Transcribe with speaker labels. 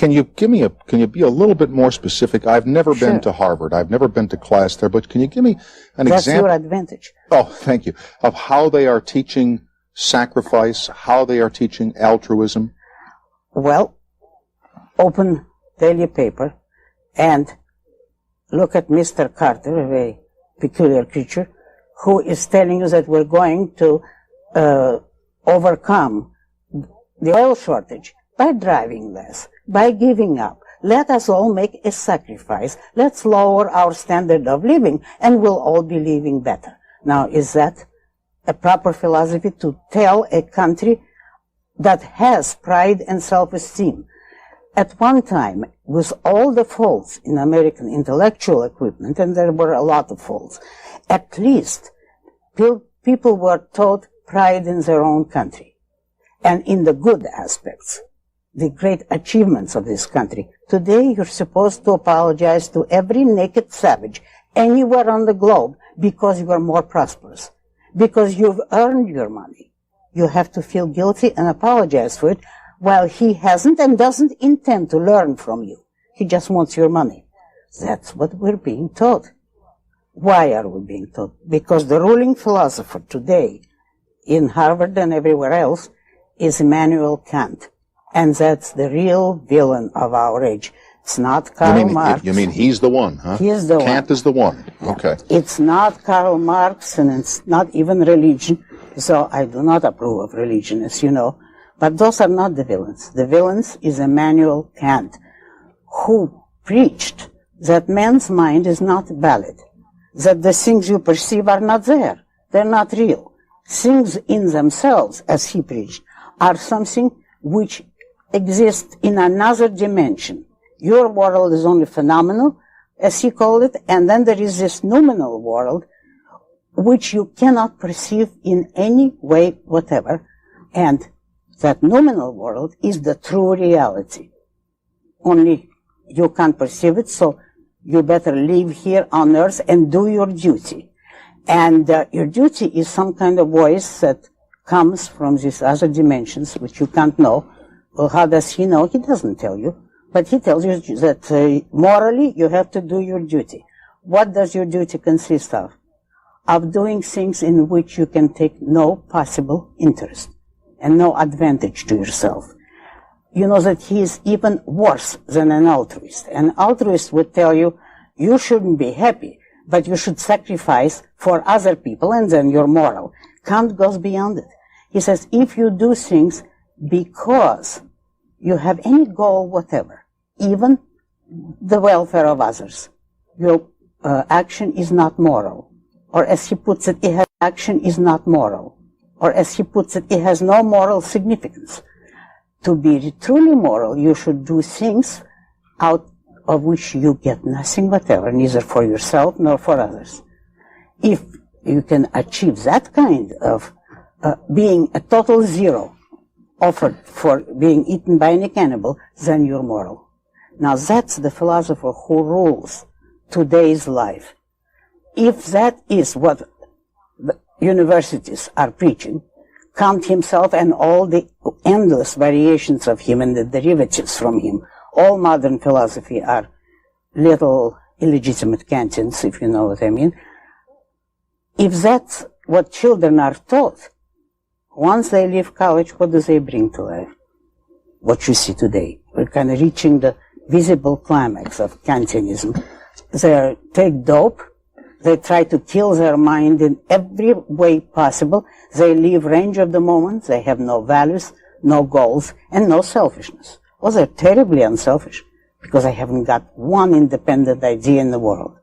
Speaker 1: Can you be a little bit more specific? I've never been to Harvard. I've never been to class there, but can you give me an example?
Speaker 2: That's your advantage.
Speaker 1: Oh, thank you. Of how they are teaching sacrifice, how they are teaching altruism?
Speaker 2: Well, open daily paper and look at Mr. Carter, a very peculiar creature, who is telling you that we're going to overcome the oil shortage by driving less, by giving up. Let us all make a sacrifice. Let's lower our standard of living, and we'll all be living better. Now, is that a proper philosophy to tell a country that has pride and self-esteem? At one time, with all the faults in American intellectual equipment, and there were a lot of faults, at least people were taught pride in their own country and in the good aspects, the great achievements of this country. Today, you're supposed to apologize to every naked savage anywhere on the globe because you are more prosperous, because you've earned your money. You have to feel guilty and apologize for it, while he hasn't and doesn't intend to learn from you. He just wants your money. That's what we're being taught. Why are we being taught? Because the ruling philosopher today in Harvard and everywhere else is Immanuel Kant. And that's the real villain of our age. It's not Karl Marx.
Speaker 1: You mean he's the one, huh?
Speaker 2: He is the one.
Speaker 1: Kant is the one.
Speaker 2: Yeah.
Speaker 1: Okay.
Speaker 2: It's not Karl Marx, and it's not even religion. So I do not approve of religion, as you know. But those are not the villains. The villains is Immanuel Kant, who preached that man's mind is not valid, that the things you perceive are not there. They're not real. Things in themselves, as he preached, are something which exists in another dimension. Your world is only phenomenal, as he called it, and then there is this noumenal world, which you cannot perceive in any way whatever, and that noumenal world is the true reality. Only you can't perceive it, so you better live here on earth and do your duty. And your duty is some kind of voice that comes from these other dimensions, which you can't know. Well, how does he know? He doesn't tell you. But he tells you that morally you have to do your duty. What does your duty consist of? Of doing things in which you can take no possible interest and no advantage to yourself. You know that he is even worse than an altruist. An altruist would tell you, you shouldn't be happy, but you should sacrifice for other people, and then you're moral. Kant goes beyond it. He says, if you do things because you have any goal whatever, even the welfare of others, your action is not moral. Or as he puts it, action is not moral. Or as he puts it, it has no moral significance. To be truly moral, you should do things out of which you get nothing whatever, neither for yourself nor for others. If you can achieve that kind of being a total zero offered for being eaten by any cannibal, then you're moral. Now that's the philosopher who rules today's life. If that is what the universities are preaching, Kant himself and all the endless variations of him and the derivatives from him, all modern philosophy are little illegitimate Kantians, if you know what I mean. If that's what children are taught, once they leave college, what do they bring to life? What you see today. We're kind of reaching the visible climax of Kantianism. They take dope. They try to kill their mind in every way possible. They leave range of the moment. They have no values, no goals, and no selfishness. Well, they're terribly unselfish because they haven't got one independent idea in the world.